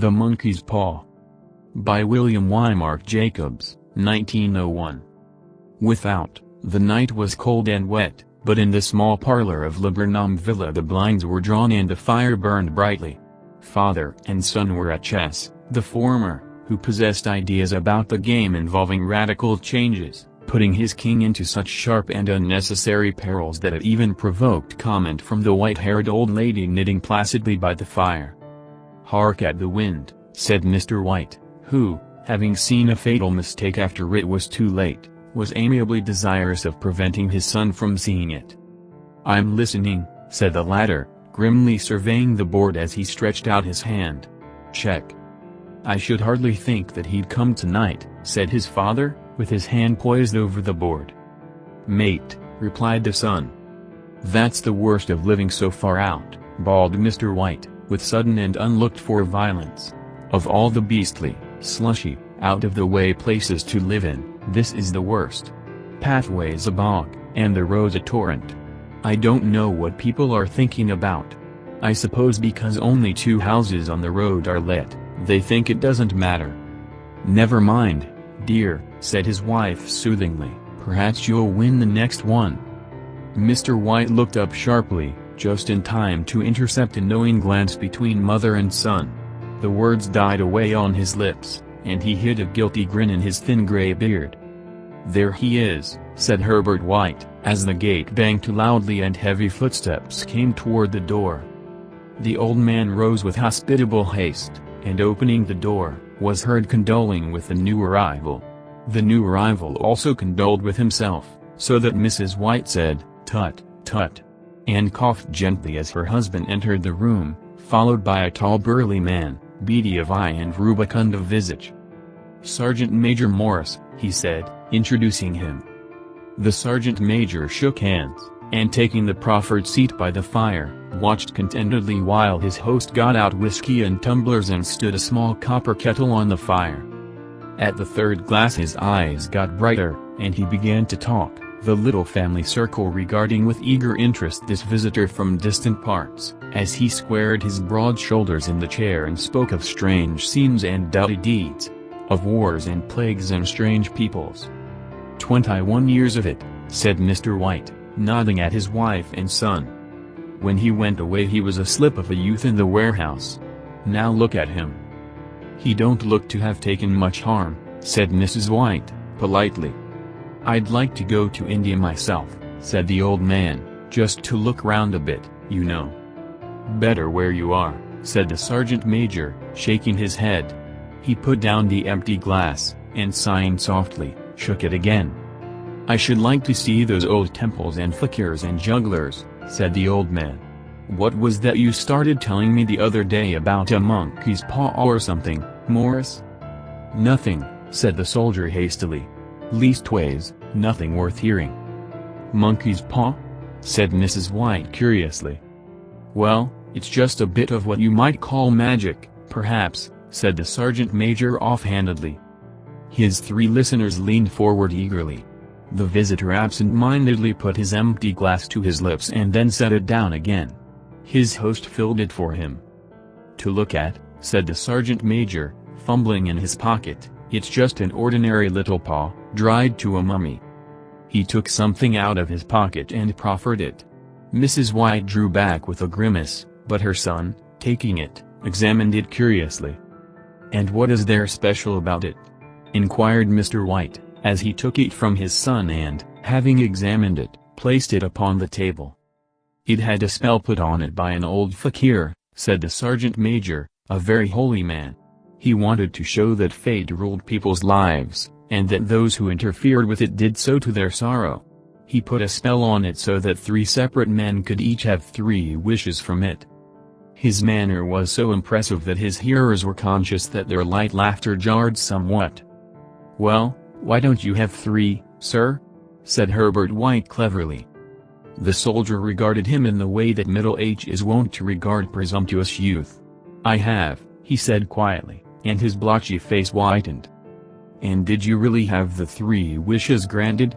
The Monkey's Paw. By William Wymark Jacobs, 1901. Without, the night was cold and wet, but in the small parlor of Laburnum Villa the blinds were drawn and the fire burned brightly. Father and son were at chess, the former, who possessed ideas about the game involving radical changes, putting his king into such sharp and unnecessary perils that it even provoked comment from the white-haired old lady knitting placidly by the fire. "Hark at the wind," said Mr. White, who, having seen a fatal mistake after it was too late, was amiably desirous of preventing his son from seeing it. "I'm listening," said the latter, grimly surveying the board as he stretched out his hand. "Check." "I should hardly think that he'd come tonight," said his father, with his hand poised over the board. "Mate," replied the son. "That's the worst of living so far out," bawled Mr. White, with sudden and unlooked-for violence. "Of all the beastly, slushy, out-of-the-way places to live in, this is the worst. Pathway's a bog, and the road's a torrent. I don't know what people are thinking about. I suppose because only 2 houses on the road are let, they think it doesn't matter." "Never mind, dear," said his wife soothingly, "perhaps you'll win the next one." Mr. White looked up sharply, just in time to intercept a knowing glance between mother and son. The words died away on his lips, and he hid a guilty grin in his thin gray beard. "There he is," said Herbert White, as the gate banged to loudly and heavy footsteps came toward the door. The old man rose with hospitable haste, and opening the door, was heard condoling with the new arrival. The new arrival also condoled with himself, so that Mrs. White said, "Tut, tut," and coughed gently as her husband entered the room, followed by a tall burly man, beady of eye and rubicund of visage. "Sergeant Major Morris," he said, introducing him. The sergeant major shook hands, and taking the proffered seat by the fire, watched contentedly while his host got out whiskey and tumblers and stood a small copper kettle on the fire. At the third glass his eyes got brighter, and he began to talk, the little family circle regarding with eager interest this visitor from distant parts, as he squared his broad shoulders in the chair and spoke of strange scenes and doughty deeds, of wars and plagues and strange peoples. 21 years of it," said Mr. White, nodding at his wife and son. "When he went away he was a slip of a youth in the warehouse. Now look at him." "He don't look to have taken much harm," said Mrs. White, politely. "I'd like to go to India myself," said the old man, "just to look round a bit, you know." "Better where you are," said the sergeant major, shaking his head. He put down the empty glass, and sighing softly, shook it again. "I should like to see those old temples and fakirs and jugglers," said the old man. "What was that you started telling me the other day about a monkey's paw or something, Morris?" "Nothing," said the soldier hastily. "Leastways, nothing worth hearing." "Monkey's paw?" said Mrs. White curiously. "Well, it's just a bit of what you might call magic, perhaps," said the sergeant major offhandedly. His 3 listeners leaned forward eagerly. The visitor absent-mindedly put his empty glass to his lips and then set it down again. His host filled it for him. "To look at," said the sergeant major, fumbling in his pocket, "it's just an ordinary little paw, dried to a mummy." He took something out of his pocket and proffered it. Mrs. White drew back with a grimace, but her son, taking it, examined it curiously. "And what is there special about it?" inquired Mr. White, as he took it from his son and, having examined it, placed it upon the table. "It had a spell put on it by an old fakir," said the sergeant major, "a very holy man. He wanted to show that fate ruled people's lives, and that those who interfered with it did so to their sorrow. He put a spell on it so that 3 separate men could each have 3 wishes from it." His manner was so impressive that his hearers were conscious that their light laughter jarred somewhat. "Well, why don't you have 3, sir?" said Herbert White cleverly. The soldier regarded him in the way that middle age is wont to regard presumptuous youth. "I have," he said quietly, and his blotchy face whitened. "And did you really have the 3 wishes granted?"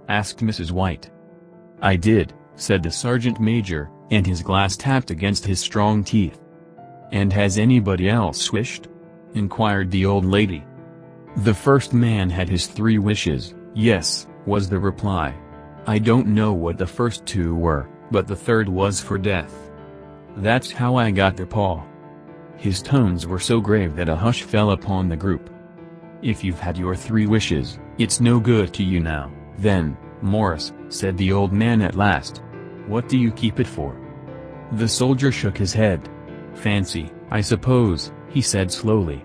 asked Mrs. White. "I did," said the sergeant major, and his glass tapped against his strong teeth. "And has anybody else wished?" inquired the old lady. The first man had his 3 wishes, yes, was the reply. I don't know what the first 2 were, but the third was for death. That's how I got the paw. His tones were so grave that a hush fell upon the group. If you've had your 3 wishes, it's no good to you now, then, Morris, said the old man at last. What do you keep it for? The soldier shook his head. Fancy, I suppose, he said slowly.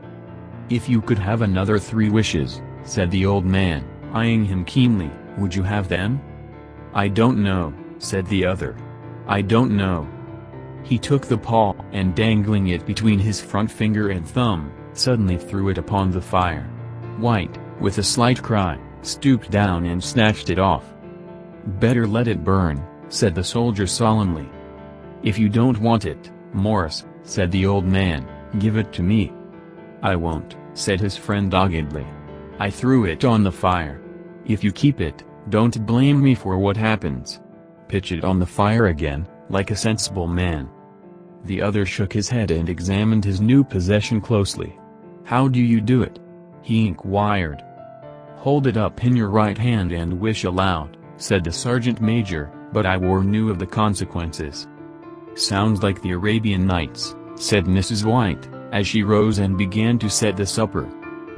If you could have another 3 wishes, said the old man, eyeing him keenly, would you have them? I don't know, said the other. I don't know. He took the paw and dangling it between his front finger and thumb, suddenly threw it upon the fire. White, with a slight cry, stooped down and snatched it off. Better let it burn, said the soldier solemnly. If you don't want it, Morris, said the old man, give it to me. I won't, said his friend doggedly. I threw it on the fire. If you keep it, don't blame me for what happens. Pitch it on the fire again, like a sensible man. The other shook his head and examined his new possession closely. How do you do it? He inquired. Hold it up in your right hand and wish aloud, said the sergeant major, but I warn you of the consequences. Sounds like the Arabian Nights, said Mrs. White, as she rose and began to set the supper.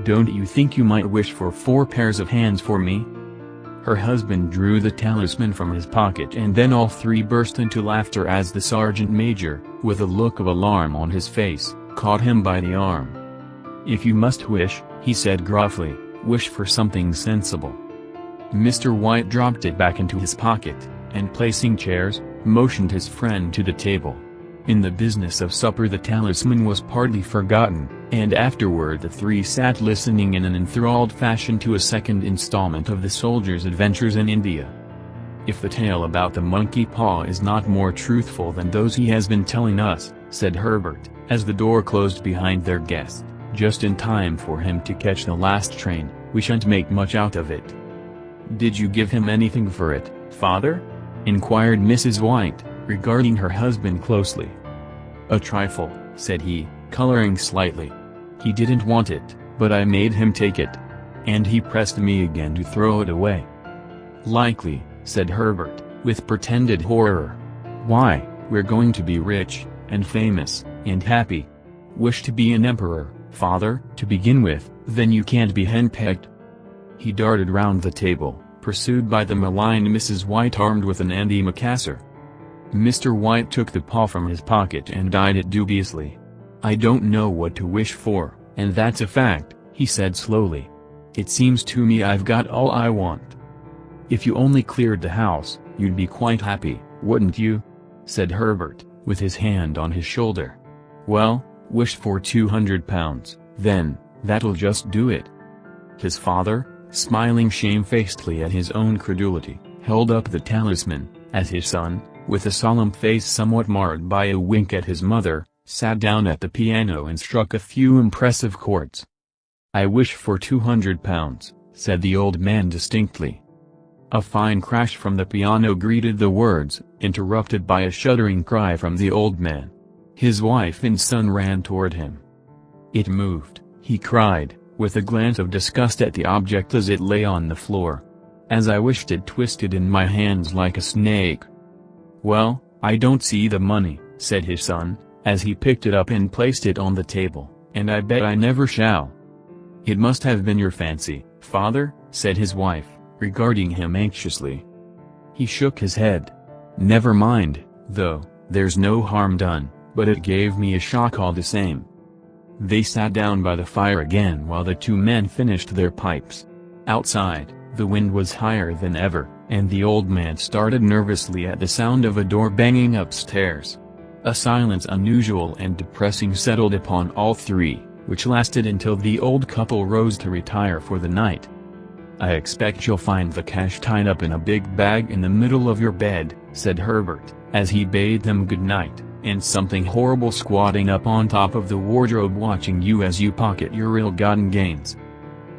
Don't you think you might wish for 4 pairs of hands for me? Her husband drew the talisman from his pocket and then all 3 burst into laughter as the sergeant major, with a look of alarm on his face, caught him by the arm. If you must wish, he said gruffly, wish for something sensible. Mr. White dropped it back into his pocket, and placing chairs, motioned his friend to the table. In the business of supper the talisman was partly forgotten, and afterward the 3 sat listening in an enthralled fashion to a second installment of the soldier's adventures in India. If the tale about the monkey paw is not more truthful than those he has been telling us, said Herbert, as the door closed behind their guest, just in time for him to catch the last train, we shan't make much out of it. Did you give him anything for it, father? Inquired Mrs. White, regarding her husband closely. A trifle, said he, coloring slightly. He didn't want it, but I made him take it. And he pressed me again to throw it away. Likely, said Herbert, with pretended horror. Why, we're going to be rich, and famous, and happy. Wish to be an emperor, father, to begin with, then you can't be henpecked. He darted round the table, pursued by the malign Mrs. White armed with an antimacassar. Mr. White took the paw from his pocket and eyed it dubiously. I don't know what to wish for, and that's a fact, he said slowly. It seems to me I've got all I want. If you only cleared the house, you'd be quite happy, wouldn't you? Said Herbert, with his hand on his shoulder. Well, wish for £200, then, that'll just do it. His father, smiling shamefacedly at his own credulity, held up the talisman, as his son, with a solemn face somewhat marred by a wink at his mother, sat down at the piano and struck a few impressive chords. I wish for £200, said the old man distinctly. A fine crash from the piano greeted the words, interrupted by a shuddering cry from the old man. His wife and son ran toward him. It moved, he cried, with a glance of disgust at the object as it lay on the floor. As I wished it twisted in my hands like a snake. Well, I don't see the money, said his son, as he picked it up and placed it on the table, and I bet I never shall. It must have been your fancy, father, said his wife, regarding him anxiously. He shook his head. Never mind, though, there's no harm done, but it gave me a shock all the same. They sat down by the fire again while the 2 men finished their pipes. Outside, the wind was higher than ever, and the old man started nervously at the sound of a door banging upstairs. A silence unusual and depressing settled upon all 3, which lasted until the old couple rose to retire for the night. I expect you'll find the cash tied up in a big bag in the middle of your bed, said Herbert, as he bade them good night, and something horrible squatting up on top of the wardrobe watching you as you pocket your ill-gotten gains.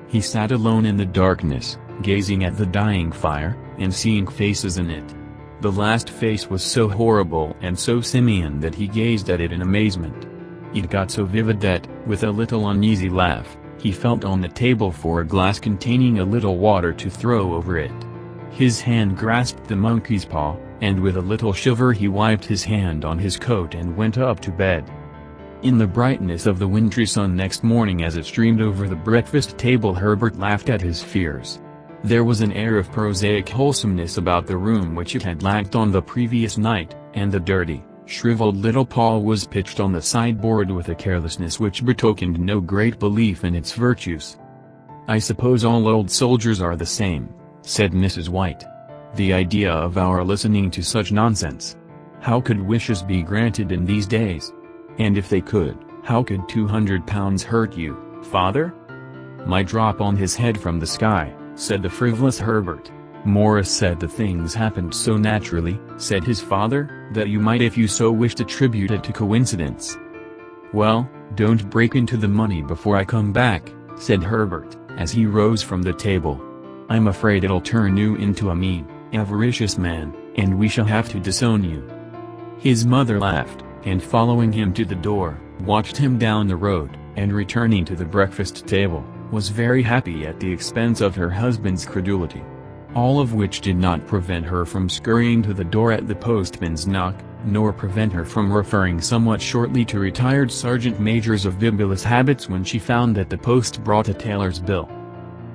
He sat alone in the darkness, gazing at the dying fire, and seeing faces in it. The last face was so horrible and so simian that he gazed at it in amazement. It got so vivid that, with a little uneasy laugh, he felt on the table for a glass containing a little water to throw over it. His hand grasped the monkey's paw, and with a little shiver he wiped his hand on his coat and went up to bed. In the brightness of the wintry sun next morning as it streamed over the breakfast table, Herbert laughed at his fears. There was an air of prosaic wholesomeness about the room which it had lacked on the previous night, and the dirty, shriveled little paw was pitched on the sideboard with a carelessness which betokened no great belief in its virtues. "I suppose all old soldiers are the same," said Mrs. White. "The idea of our listening to such nonsense! How could wishes be granted in these days? And if they could, how could £200 hurt you, father?" "Might drop on his head from the sky," said the frivolous Herbert. "Morris said the things happened so naturally," said his father, "that you might if you so wished attribute it to coincidence." "Well, don't break into the money before I come back," said Herbert, as he rose from the table. "I'm afraid it'll turn you into a mean, avaricious man, and we shall have to disown you." His mother laughed, and following him to the door, watched him down the road, and returning to the breakfast table, was very happy at the expense of her husband's credulity. All of which did not prevent her from scurrying to the door at the postman's knock, nor prevent her from referring somewhat shortly to retired sergeant majors of bibulous habits when she found that the post brought a tailor's bill.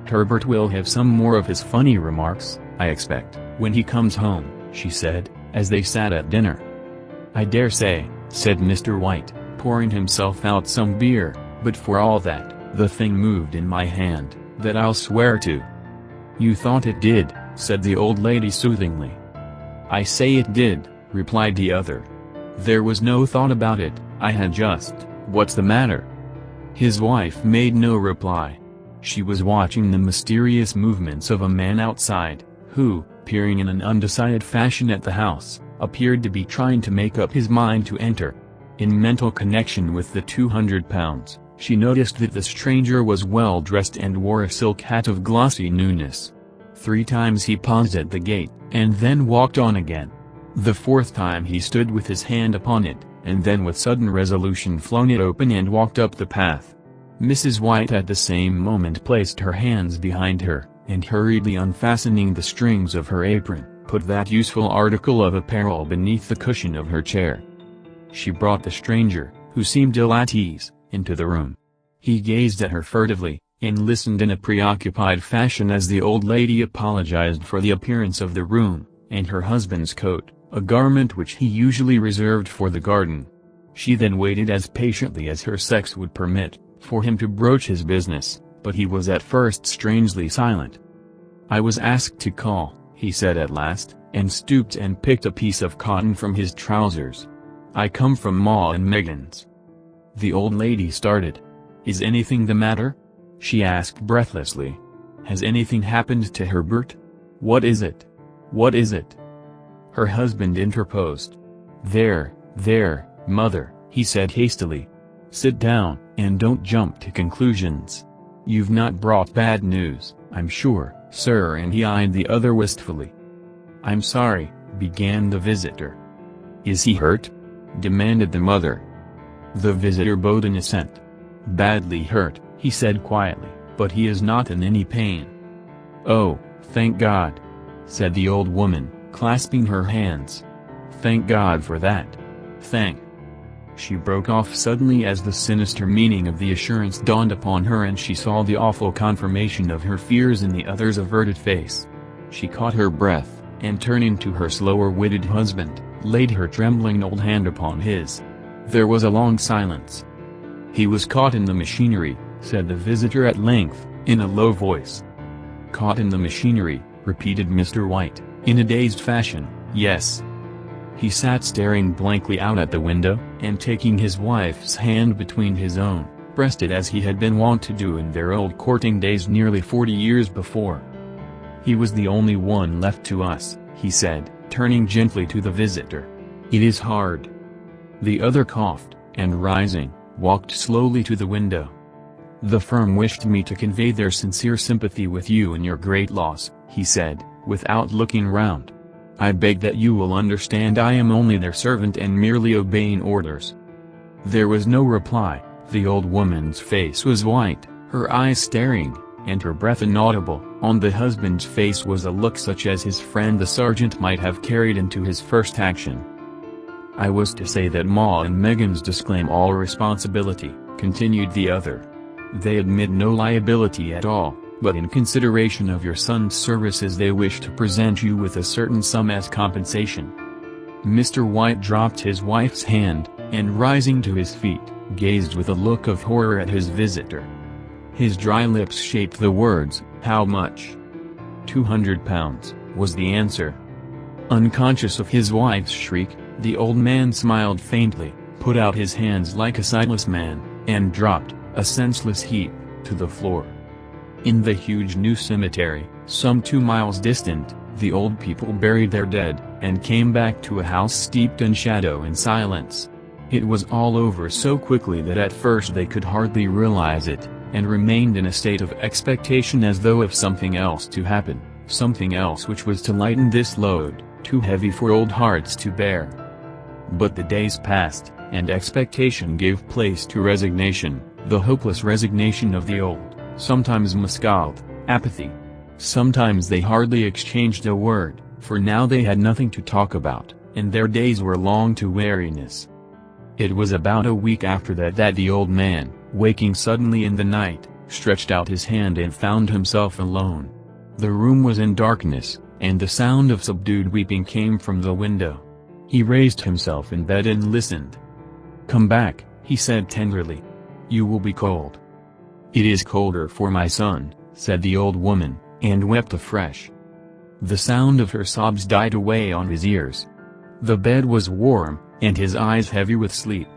"Herbert will have some more of his funny remarks, I expect, when he comes home," she said, as they sat at dinner. "I dare say," said Mr. White, pouring himself out some beer, "but for all that, the thing moved in my hand, that I'll swear to." "You thought it did," said the old lady soothingly. "I say it did," replied the other. "There was no thought about it, I had just, what's the matter?" His wife made no reply. She was watching the mysterious movements of a man outside, who, peering in an undecided fashion at the house, appeared to be trying to make up his mind to enter. In mental connection with the £200, she noticed that the stranger was well dressed and wore a silk hat of glossy newness. 3 times he paused at the gate, and then walked on again. The 4th time he stood with his hand upon it, and then with sudden resolution flung it open and walked up the path. Mrs. White at the same moment placed her hands behind her, and hurriedly unfastening the strings of her apron, put that useful article of apparel beneath the cushion of her chair. She brought the stranger, who seemed ill at ease, into the room. He gazed at her furtively, and listened in a preoccupied fashion as the old lady apologized for the appearance of the room, and her husband's coat, a garment which he usually reserved for the garden. She then waited as patiently as her sex would permit, for him to broach his business, but he was at first strangely silent. "I was asked to call," he said at last, and stooped and picked a piece of cotton from his trousers. "I come from Ma and Megan's." The old lady started. "Is anything the matter?" she asked breathlessly. "Has anything happened to Herbert? What is it? What is it?" Her husband interposed. There, mother," he said hastily. "Sit down, and don't jump to conclusions. You've not brought bad news, I'm sure, sir," and he eyed the other wistfully. "I'm sorry," began the visitor. "Is he hurt?" demanded the mother. The visitor bowed in assent. "Badly hurt," he said quietly, "but he is not in any pain." "Oh, thank God," said the old woman, clasping her hands. "Thank God for that. Thank—" She broke off suddenly as the sinister meaning of the assurance dawned upon her and she saw the awful confirmation of her fears in the other's averted face. She caught her breath, and turning to her slower-witted husband, laid her trembling old hand upon his. There was a long silence. "He was caught in the machinery," said the visitor at length, in a low voice. "Caught in the machinery," repeated Mr. White, in a dazed fashion. "Yes." He sat staring blankly out at the window, and taking his wife's hand between his own, pressed it as he had been wont to do in their old courting days nearly 40 years before. "He was the only one left to us," he said, turning gently to the visitor. "It is hard." The other coughed, and rising, walked slowly to the window. "The firm wished me to convey their sincere sympathy with you in your great loss," he said, without looking round. "I beg that you will understand I am only their servant and merely obeying orders." There was no reply. The old woman's face was white, her eyes staring, and her breath inaudible. On the husband's face was a look such as his friend the sergeant might have carried into his first action. "I was to say that Ma and Megan's disclaim all responsibility," continued the other. "They admit no liability at all, but in consideration of your son's services they wish to present you with a certain sum as compensation." Mr. White dropped his wife's hand, and rising to his feet, gazed with a look of horror at his visitor. His dry lips shaped the words, "How much?" £200, was the answer. Unconscious of his wife's shriek, the old man smiled faintly, put out his hands like a sightless man, and dropped, a senseless heap, to the floor. In the huge new cemetery, some 2 miles distant, the old people buried their dead, and came back to a house steeped in shadow and silence. It was all over so quickly that at first they could hardly realize it, and remained in a state of expectation as though of something else to happen, something else which was to lighten this load, too heavy for old hearts to bear. But the days passed, and expectation gave place to resignation, the hopeless resignation of the old, sometimes mescaled, apathy. Sometimes they hardly exchanged a word, for now they had nothing to talk about, and their days were long to weariness. It was about a week after that the old man, waking suddenly in the night, stretched out his hand and found himself alone. The room was in darkness, and the sound of subdued weeping came from the window. He raised himself in bed and listened. "Come back," he said tenderly. "You will be cold." "It is colder for my son," said the old woman, and wept afresh. The sound of her sobs died away on his ears. The bed was warm, and his eyes heavy with sleep.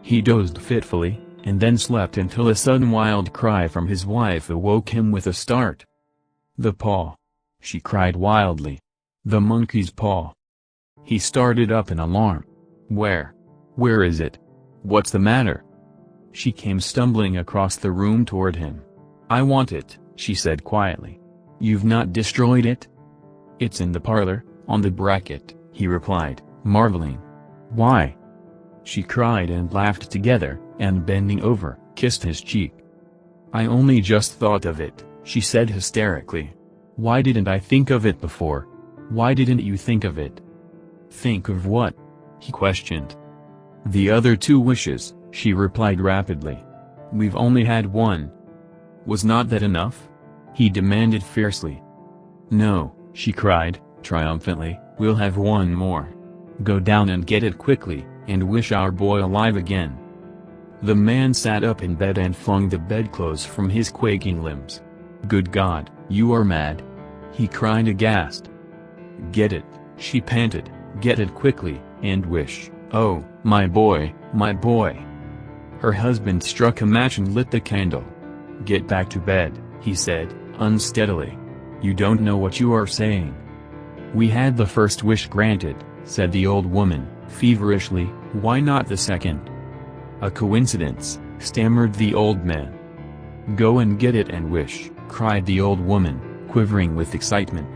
He dozed fitfully, and then slept until a sudden wild cry from his wife awoke him with a start. "The paw!" she cried wildly. "The monkey's paw!" He started up in alarm. Where is it? What's the matter?" She came stumbling across the room toward him. "I want it," she said quietly. "You've not destroyed it?" "It's in the parlor, on the bracket," he replied, marveling. "Why?" She cried and laughed together, and bending over, kissed his cheek. "I only just thought of it," she said hysterically. "Why didn't I think of it before? Why didn't you think of it?" "Think of what?" he questioned. "The other 2 wishes," she replied rapidly. "We've only had one." "Was not that enough?" he demanded fiercely. "No," she cried, triumphantly, "we'll have one more. Go down and get it quickly, and wish our boy alive again." The man sat up in bed and flung the bedclothes from his quaking limbs. "Good God, you are mad!" he cried aghast. "Get it," she panted, "get it quickly, and wish, oh, my boy, my boy." Her husband struck a match and lit the candle. "Get back to bed," he said, unsteadily. "You don't know what you are saying." "We had the first wish granted," said the old woman, feverishly, "why not the second?" "A coincidence," stammered the old man. "Go and get it and wish," cried the old woman, quivering with excitement.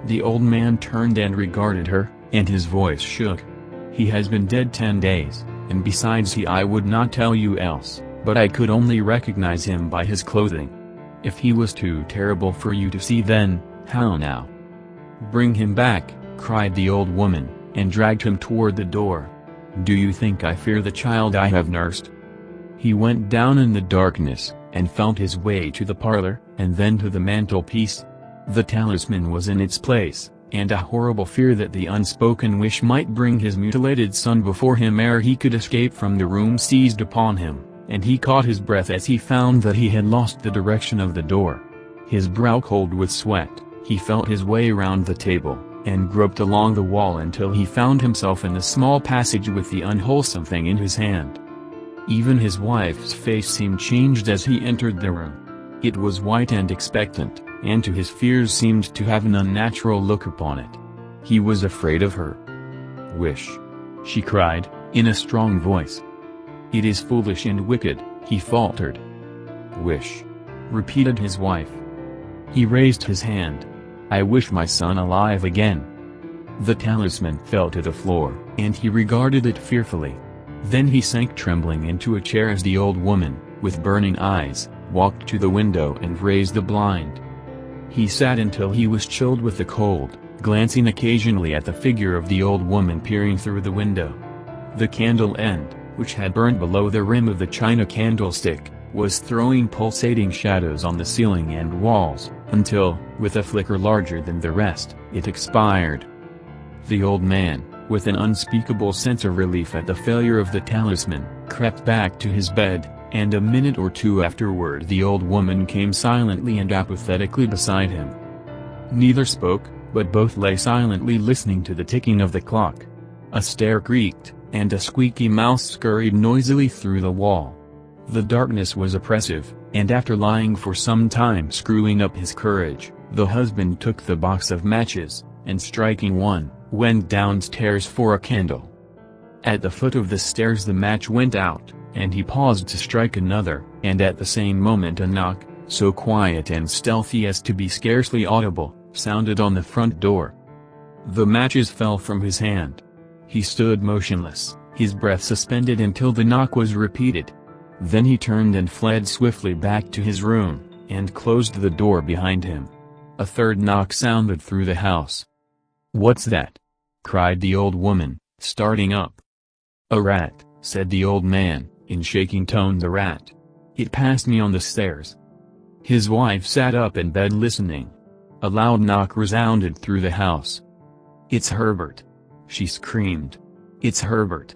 The old man turned and regarded her, and his voice shook. "He has been dead 10 days, and besides I would not tell you else, but I could only recognize him by his clothing. If he was too terrible for you to see then, how now?" "Bring him back," cried the old woman, and dragged him toward the door. "Do you think I fear the child I have nursed?" He went down in the darkness, and found his way to the parlor, and then to the mantelpiece. The talisman was in its place, and a horrible fear that the unspoken wish might bring his mutilated son before him ere he could escape from the room seized upon him, and he caught his breath as he found that he had lost the direction of the door. His brow cold with sweat, he felt his way round the table, and groped along the wall until he found himself in the small passage with the unwholesome thing in his hand. Even his wife's face seemed changed as he entered the room. It was white and expectant, and to his fears seemed to have an unnatural look upon it. He was afraid of her. "Wish!" she cried, in a strong voice. "It is foolish and wicked," he faltered. "Wish!" repeated his wife. He raised his hand. "I wish my son alive again." The talisman fell to the floor, and he regarded it fearfully. Then he sank trembling into a chair as the old woman, with burning eyes, walked to the window and raised the blind. He sat until he was chilled with the cold, glancing occasionally at the figure of the old woman peering through the window. The candle end, which had burned below the rim of the china candlestick, was throwing pulsating shadows on the ceiling and walls, until, with a flicker larger than the rest, it expired. The old man, with an unspeakable sense of relief at the failure of the talisman, crept back to his bed, and a minute or two afterward the old woman came silently and apathetically beside him. Neither spoke, but both lay silently listening to the ticking of the clock. A stair creaked, and a squeaky mouse scurried noisily through the wall. The darkness was oppressive, and after lying for some time screwing up his courage, the husband took the box of matches, and striking one, went downstairs for a candle. At the foot of the stairs the match went out, and he paused to strike another, and at the same moment a knock, so quiet and stealthy as to be scarcely audible, sounded on the front door. The matches fell from his hand. He stood motionless, his breath suspended until the knock was repeated. Then he turned and fled swiftly back to his room, and closed the door behind him. A third knock sounded through the house. "What's that?" cried the old woman, starting up. "A rat," said the old man, in shaking tone. "The rat. It passed me on the stairs." His wife sat up in bed listening. A loud knock resounded through the house. "It's Herbert!" she screamed. "It's Herbert!"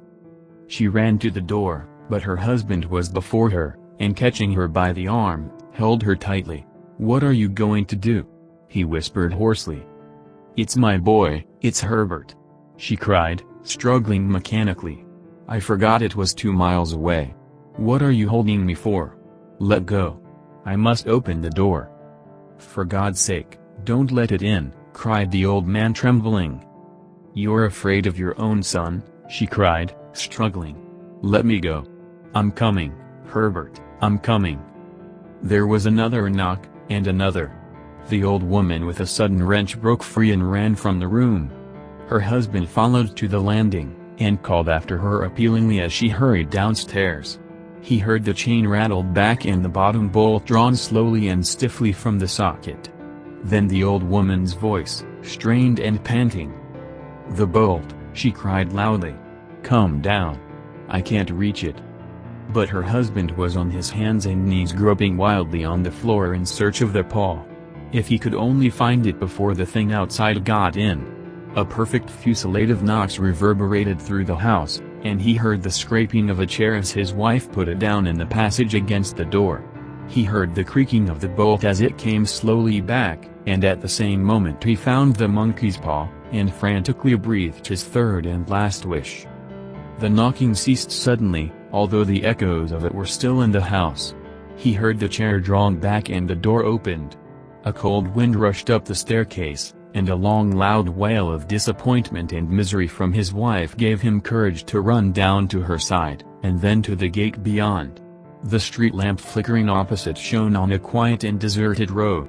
She ran to the door, but her husband was before her, and catching her by the arm, held her tightly. "What are you going to do?" he whispered hoarsely. "It's my boy, it's Herbert!" she cried, struggling mechanically. "I forgot it was 2 miles away. What are you holding me for? Let go. I must open the door." "For God's sake, don't let it in," cried the old man trembling. "You're afraid of your own son?" she cried, struggling. "Let me go. I'm coming, Herbert, I'm coming." There was another knock, and another. The old woman with a sudden wrench broke free and ran from the room. Her husband followed to the landing, and called after her appealingly as she hurried downstairs. He heard the chain rattle back and the bottom bolt drawn slowly and stiffly from the socket. Then the old woman's voice, strained and panting. "The bolt," she cried loudly. "Come down. I can't reach it." But her husband was on his hands and knees groping wildly on the floor in search of the paw. If he could only find it before the thing outside got in. A perfect fusillade of knocks reverberated through the house, and he heard the scraping of a chair as his wife put it down in the passage against the door. He heard the creaking of the bolt as it came slowly back, and at the same moment he found the monkey's paw, and frantically breathed his third and last wish. The knocking ceased suddenly, although the echoes of it were still in the house. He heard the chair drawn back and the door opened. A cold wind rushed up the staircase, and a long loud wail of disappointment and misery from his wife gave him courage to run down to her side, and then to the gate beyond. The street lamp flickering opposite shone on a quiet and deserted road.